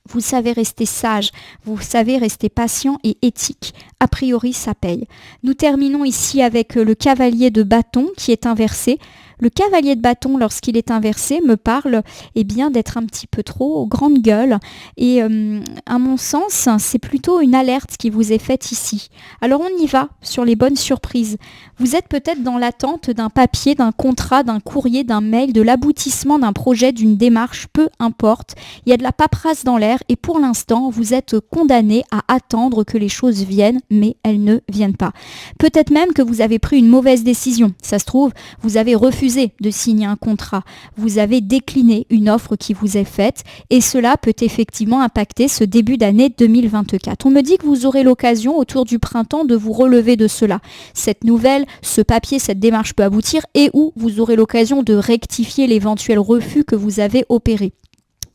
Vous savez rester sage, vous savez rester patient et éthique. A priori, ça paye. Nous terminons ici avec le cavalier de bâton qui est inversé. Le cavalier de bâton, lorsqu'il est inversé, me parle d'être un petit peu trop grande gueule. Et à mon sens, c'est plutôt une alerte qui vous est faite ici. Alors on y va sur les bonnes surprises. Vous êtes peut-être dans l'attente d'un papier, d'un contrat, d'un courrier, d'un mail, de l'aboutissement d'un projet, d'une démarche, peu importe. Il y a de la paperasse dans l'air et pour l'instant, vous êtes condamné à attendre que les choses viennent, mais elles ne viennent pas. Peut-être même que vous avez pris une mauvaise décision. Ça se trouve, vous avez refusé de signer un contrat, vous avez décliné une offre qui vous est faite et cela peut effectivement impacter ce début d'année 2024. On me dit que vous aurez l'occasion autour du printemps de vous relever de cela. Cette nouvelle, ce papier, cette démarche peut aboutir et où vous aurez l'occasion de rectifier l'éventuel refus que vous avez opéré.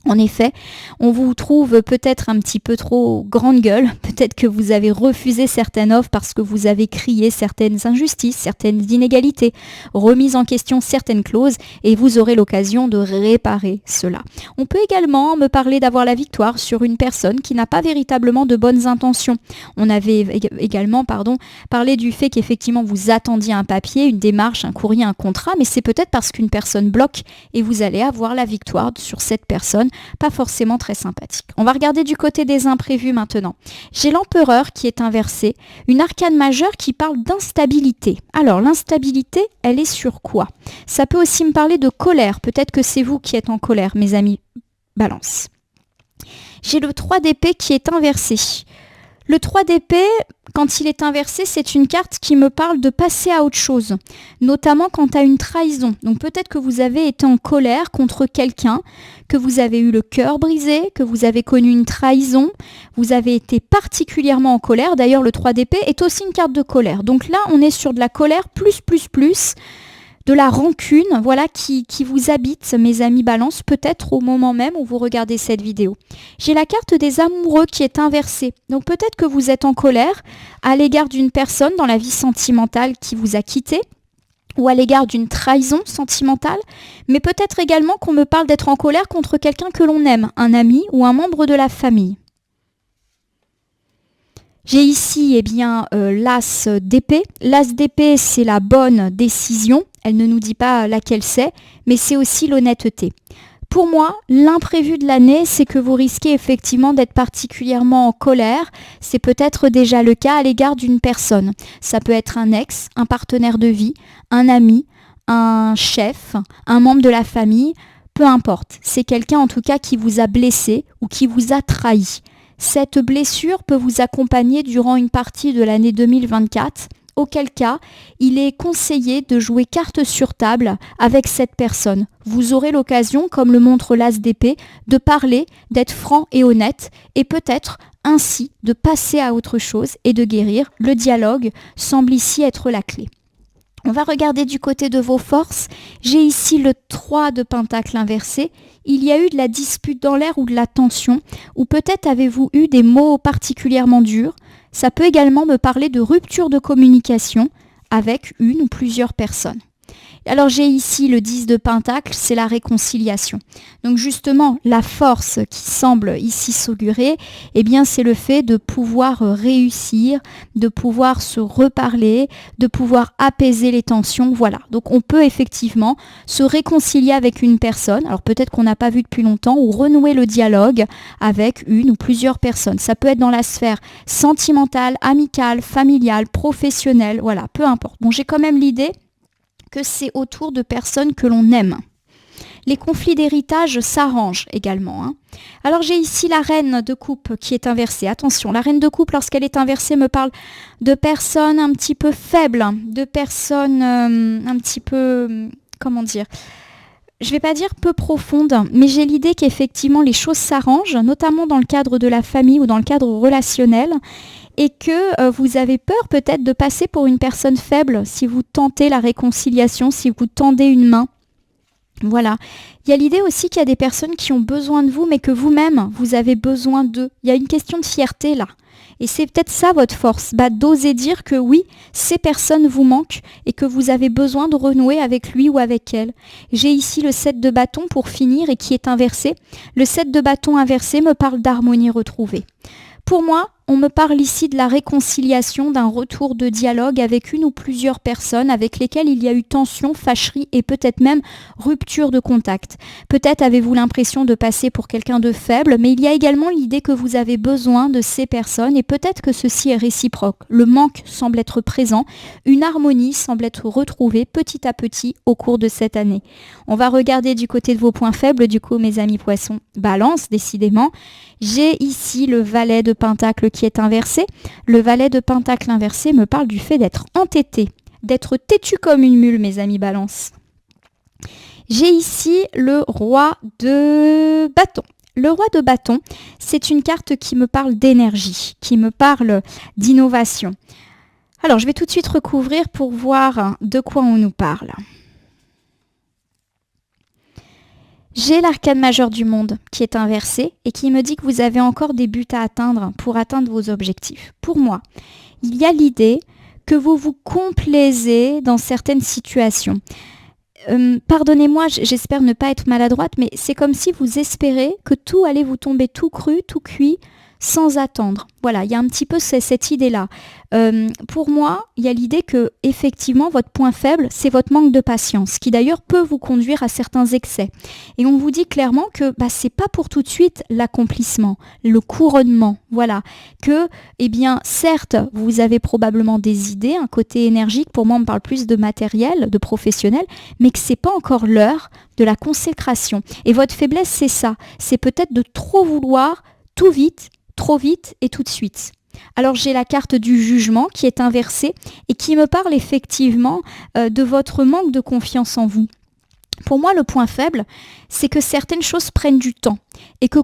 En effet, on vous trouve peut-être un petit peu trop grande gueule, peut-être que vous avez refusé certaines offres parce que vous avez crié certaines injustices, certaines inégalités, remis en question certaines clauses et vous aurez l'occasion de réparer cela. On peut également me parler d'avoir la victoire sur une personne qui n'a pas véritablement de bonnes intentions. On avait également parlé du fait qu'effectivement vous attendiez un papier, une démarche, un courrier, un contrat, mais c'est peut-être parce qu'une personne bloque et vous allez avoir la victoire sur cette personne. Pas forcément très sympathique. On va regarder du côté des imprévus maintenant. J'ai l'empereur qui est inversé, une arcane majeure qui parle d'instabilité. Alors l'instabilité, elle est sur quoi ? Ça peut aussi me parler de colère. Peut-être que c'est vous qui êtes en colère, mes amis Balance. J'ai le 3 d'épée qui est inversé. Le 3 d'épée, quand il est inversé, c'est une carte qui me parle de passer à autre chose, notamment quant à une trahison. Donc peut-être que vous avez été en colère contre quelqu'un, que vous avez eu le cœur brisé, que vous avez connu une trahison, vous avez été particulièrement en colère. D'ailleurs, le 3 d'épée est aussi une carte de colère. Donc là, on est sur de la colère plus, de la rancune, voilà, qui vous habite, mes amis Balance, peut-être au moment même où vous regardez cette vidéo. J'ai la carte des amoureux qui est inversée. Donc peut-être que vous êtes en colère à l'égard d'une personne dans la vie sentimentale qui vous a quitté, ou à l'égard d'une trahison sentimentale, mais peut-être également qu'on me parle d'être en colère contre quelqu'un que l'on aime, un ami ou un membre de la famille. J'ai ici l'as d'épée. L'as d'épée, c'est la bonne décision. Elle ne nous dit pas laquelle c'est, mais c'est aussi l'honnêteté. Pour moi, l'imprévu de l'année, c'est que vous risquez effectivement d'être particulièrement en colère. C'est peut-être déjà le cas à l'égard d'une personne. Ça peut être un ex, un partenaire de vie, un ami, un chef, un membre de la famille, peu importe. C'est quelqu'un en tout cas qui vous a blessé ou qui vous a trahi. Cette blessure peut vous accompagner durant une partie de l'année 2024. Auquel cas, il est conseillé de jouer carte sur table avec cette personne. Vous aurez l'occasion, comme le montre l'as d'épée, de parler, d'être franc et honnête, et peut-être ainsi de passer à autre chose et de guérir. Le dialogue semble ici être la clé. On va regarder du côté de vos forces. J'ai ici le 3 de pentacle inversé. Il y a eu de la dispute dans l'air ou de la tension, ou peut-être avez-vous eu des mots particulièrement durs. Ça peut également me parler de rupture de communication avec une ou plusieurs personnes. Alors j'ai ici le 10 de pentacle, c'est la réconciliation. Donc justement, la force qui semble ici s'augurer, c'est le fait de pouvoir réussir, de pouvoir se reparler, de pouvoir apaiser les tensions. Voilà, donc on peut effectivement se réconcilier avec une personne, alors peut-être qu'on n'a pas vu depuis longtemps, ou renouer le dialogue avec une ou plusieurs personnes. Ça peut être dans la sphère sentimentale, amicale, familiale, professionnelle, voilà, peu importe. Bon, j'ai quand même l'idée que c'est autour de personnes que l'on aime. Les conflits d'héritage s'arrangent également. Alors j'ai ici la reine de coupe qui est inversée. Attention, la reine de coupe, lorsqu'elle est inversée, me parle de personnes un petit peu faibles, de personnes un petit peu, je ne vais pas dire peu profondes, mais j'ai l'idée qu'effectivement les choses s'arrangent, notamment dans le cadre de la famille ou dans le cadre relationnel, et que vous avez peur peut-être de passer pour une personne faible si vous tentez la réconciliation, si vous tendez une main. Voilà. Il y a l'idée aussi qu'il y a des personnes qui ont besoin de vous, mais que vous-même, vous avez besoin d'eux. Il y a une question de fierté là. Et c'est peut-être ça votre force, d'oser dire que oui, ces personnes vous manquent et que vous avez besoin de renouer avec lui ou avec elle. J'ai ici le 7 de bâton pour finir et qui est inversé. Le 7 de bâton inversé me parle d'harmonie retrouvée. Pour moi, on me parle ici de la réconciliation, d'un retour de dialogue avec une ou plusieurs personnes avec lesquelles il y a eu tension, fâcherie et peut-être même rupture de contact. Peut-être avez-vous l'impression de passer pour quelqu'un de faible, mais il y a également l'idée que vous avez besoin de ces personnes et peut-être que ceci est réciproque. Le manque semble être présent, une harmonie semble être retrouvée petit à petit au cours de cette année. On va regarder du côté de vos points faibles, du coup mes amis poissons, balance décidément. J'ai ici le valet de pentacle qui est inversé. Le valet de pentacle inversé me parle du fait d'être entêté, d'être têtu comme une mule, mes amis balance. J'ai ici le roi de bâton. Le roi de bâton, c'est une carte qui me parle d'énergie, qui me parle d'innovation. Alors, je vais tout de suite recouvrir pour voir de quoi on nous parle. J'ai l'arcane majeur du monde qui est inversé et qui me dit que vous avez encore des buts à atteindre pour atteindre vos objectifs. Pour moi, il y a l'idée que vous vous complaisez dans certaines situations. Pardonnez-moi, j'espère ne pas être maladroite, mais c'est comme si vous espérez que tout allait vous tomber tout cru, tout cuit, sans attendre. Voilà, il y a un petit peu cette idée-là. Pour moi, il y a l'idée que effectivement votre point faible, c'est votre manque de patience, qui d'ailleurs peut vous conduire à certains excès. Et on vous dit clairement que c'est pas pour tout de suite l'accomplissement, le couronnement. Voilà, que certes, vous avez probablement des idées, un côté énergique. Pour moi, on me parle plus de matériel, de professionnel, mais que c'est pas encore l'heure de la consécration. Et votre faiblesse, c'est ça. C'est peut-être de trop vouloir tout vite, trop vite et tout de suite. Alors j'ai la carte du jugement qui est inversée et qui me parle effectivement de votre manque de confiance en vous. Pour moi, le point faible, c'est que certaines choses prennent du temps et que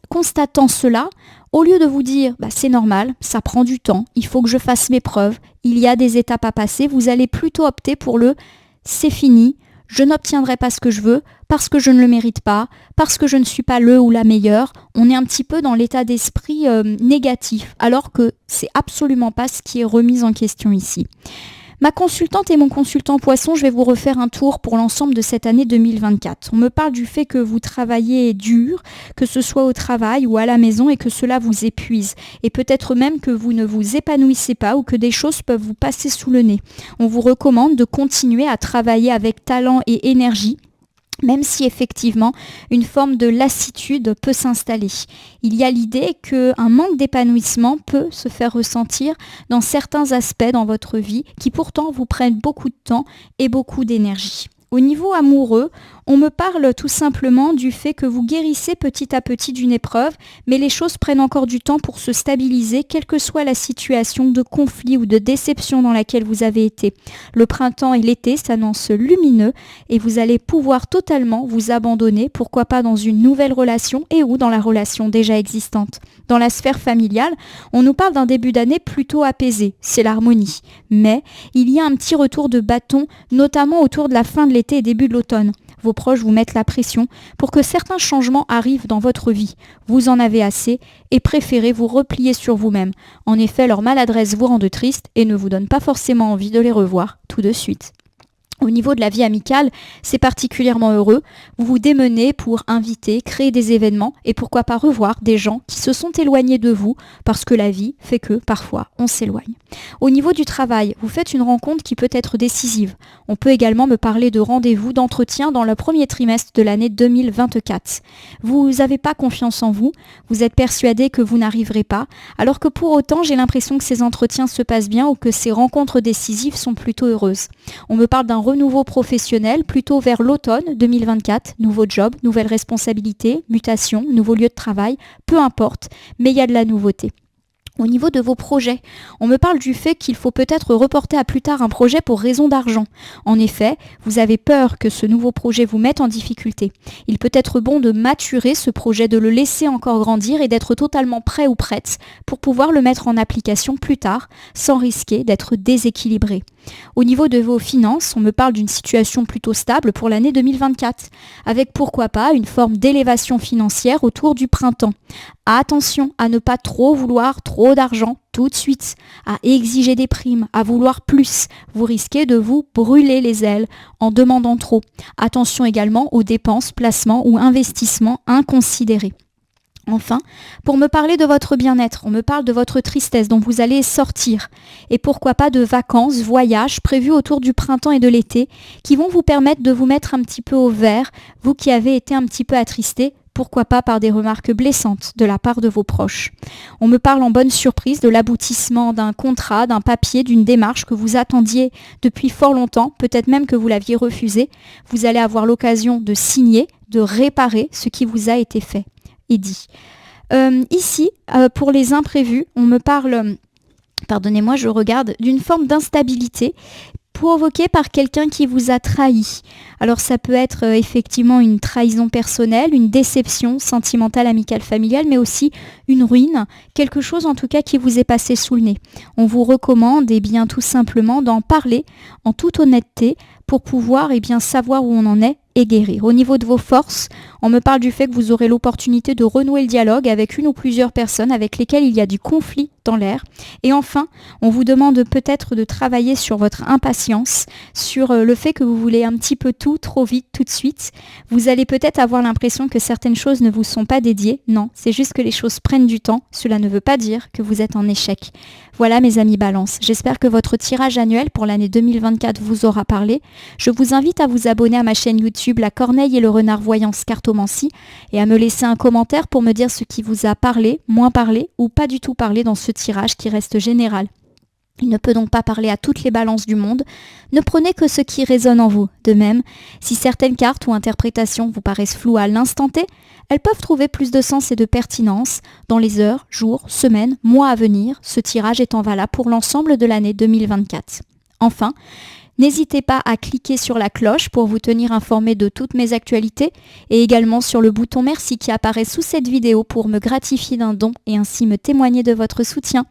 constatant cela, au lieu de vous dire c'est normal, ça prend du temps, il faut que je fasse mes preuves, il y a des étapes à passer, vous allez plutôt opter pour le c'est fini, je n'obtiendrai pas ce que je veux parce que je ne le mérite pas, parce que je ne suis pas le ou la meilleure. On est un petit peu dans l'état d'esprit négatif, alors que c'est absolument pas ce qui est remis en question ici. Ma consultante et mon consultant poisson, je vais vous refaire un tour pour l'ensemble de cette année 2024. On me parle du fait que vous travaillez dur, que ce soit au travail ou à la maison et que cela vous épuise. Et peut-être même que vous ne vous épanouissez pas ou que des choses peuvent vous passer sous le nez. On vous recommande de continuer à travailler avec talent et énergie, même si effectivement une forme de lassitude peut s'installer. Il y a l'idée qu'un manque d'épanouissement peut se faire ressentir dans certains aspects dans votre vie qui pourtant vous prennent beaucoup de temps et beaucoup d'énergie. Au niveau amoureux, on me parle tout simplement du fait que vous guérissez petit à petit d'une épreuve, mais les choses prennent encore du temps pour se stabiliser, quelle que soit la situation de conflit ou de déception dans laquelle vous avez été. Le printemps et l'été s'annoncent lumineux et vous allez pouvoir totalement vous abandonner, pourquoi pas dans une nouvelle relation et ou dans la relation déjà existante. Dans la sphère familiale, on nous parle d'un début d'année plutôt apaisé, c'est l'harmonie. Mais il y a un petit retour de bâton, notamment autour de la fin de l'été et début de l'automne. Vos proches vous mettent la pression pour que certains changements arrivent dans votre vie. Vous en avez assez et préférez vous replier sur vous-même. En effet, leur maladresse vous rend triste et ne vous donne pas forcément envie de les revoir tout de suite. Au niveau de la vie amicale, c'est particulièrement heureux. Vous vous démenez pour inviter, créer des événements et pourquoi pas revoir des gens qui se sont éloignés de vous parce que la vie fait que parfois on s'éloigne. Au niveau du travail, vous faites une rencontre qui peut être décisive. On peut également me parler de rendez-vous, d'entretien dans le premier trimestre de l'année 2024. Vous n'avez pas confiance en vous, vous êtes persuadé que vous n'arriverez pas, alors que pour autant j'ai l'impression que ces entretiens se passent bien ou que ces rencontres décisives sont plutôt heureuses. On me parle d'un renouveau professionnel plutôt vers l'automne 2024, nouveau job, nouvelles responsabilités, mutation, nouveau lieu de travail, peu importe, mais il y a de la nouveauté. Au niveau de vos projets, on me parle du fait qu'il faut peut-être reporter à plus tard un projet pour raison d'argent. En effet, vous avez peur que ce nouveau projet vous mette en difficulté. Il peut être bon de maturer ce projet, de le laisser encore grandir et d'être totalement prêt ou prête pour pouvoir le mettre en application plus tard sans risquer d'être déséquilibré. Au niveau de vos finances, on me parle d'une situation plutôt stable pour l'année 2024, avec pourquoi pas une forme d'élévation financière autour du printemps. Attention à ne pas trop vouloir trop d'argent tout de suite, à exiger des primes, à vouloir plus. Vous risquez de vous brûler les ailes en demandant trop. Attention également aux dépenses, placements ou investissements inconsidérés. Enfin, pour me parler de votre bien-être, on me parle de votre tristesse dont vous allez sortir. Et pourquoi pas de vacances, voyages prévus autour du printemps et de l'été qui vont vous permettre de vous mettre un petit peu au vert, vous qui avez été un petit peu attristé, pourquoi pas par des remarques blessantes de la part de vos proches. On me parle en bonne surprise de l'aboutissement d'un contrat, d'un papier, d'une démarche que vous attendiez depuis fort longtemps, peut-être même que vous l'aviez refusé. Vous allez avoir l'occasion de signer, de réparer ce qui vous a été fait et dit. Ici, pour les imprévus, on me parle, pardonnez-moi, je regarde, d'une forme d'instabilité provoquée par quelqu'un qui vous a trahi. Alors ça peut être effectivement une trahison personnelle, une déception sentimentale, amicale, familiale, mais aussi une ruine, quelque chose en tout cas qui vous est passé sous le nez. On vous recommande bien tout simplement d'en parler en toute honnêteté pour pouvoir savoir où on en est et guérir. Au niveau de vos forces, on me parle du fait que vous aurez l'opportunité de renouer le dialogue avec une ou plusieurs personnes avec lesquelles il y a du conflit dans l'air. Et enfin, on vous demande peut-être de travailler sur votre impatience, sur le fait que vous voulez un petit peu tout, trop vite, tout de suite. Vous allez peut-être avoir l'impression que certaines choses ne vous sont pas dédiées. Non, c'est juste que les choses prennent du temps. Cela ne veut pas dire que vous êtes en échec. Voilà mes amis Balance, j'espère que votre tirage annuel pour l'année 2024 vous aura parlé. Je vous invite à vous abonner à ma chaîne YouTube La Corneille et le Renard Voyance Cartomancie et à me laisser un commentaire pour me dire ce qui vous a parlé, moins parlé ou pas du tout parlé dans ce tirage qui reste général. Il ne peut donc pas parler à toutes les balances du monde. Ne prenez que ce qui résonne en vous. De même, si certaines cartes ou interprétations vous paraissent floues à l'instant T, elles peuvent trouver plus de sens et de pertinence dans les heures, jours, semaines, mois à venir, ce tirage étant valable pour l'ensemble de l'année 2024. Enfin, n'hésitez pas à cliquer sur la cloche pour vous tenir informé de toutes mes actualités et également sur le bouton merci qui apparaît sous cette vidéo pour me gratifier d'un don et ainsi me témoigner de votre soutien.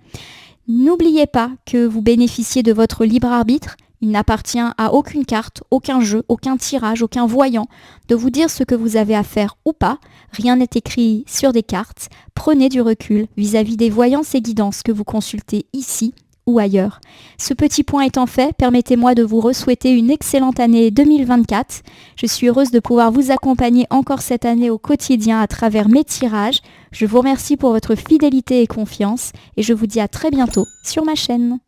N'oubliez pas que vous bénéficiez de votre libre arbitre. Il n'appartient à aucune carte, aucun jeu, aucun tirage, aucun voyant de vous dire ce que vous avez à faire ou pas. Rien n'est écrit sur des cartes. Prenez du recul vis-à-vis des voyances et guidances que vous consultez ici ou ailleurs. Ce petit point étant fait, permettez-moi de vous re-souhaiter une excellente année 2024. Je suis heureuse de pouvoir vous accompagner encore cette année au quotidien à travers mes tirages. Je vous remercie pour votre fidélité et confiance et je vous dis à très bientôt sur ma chaîne.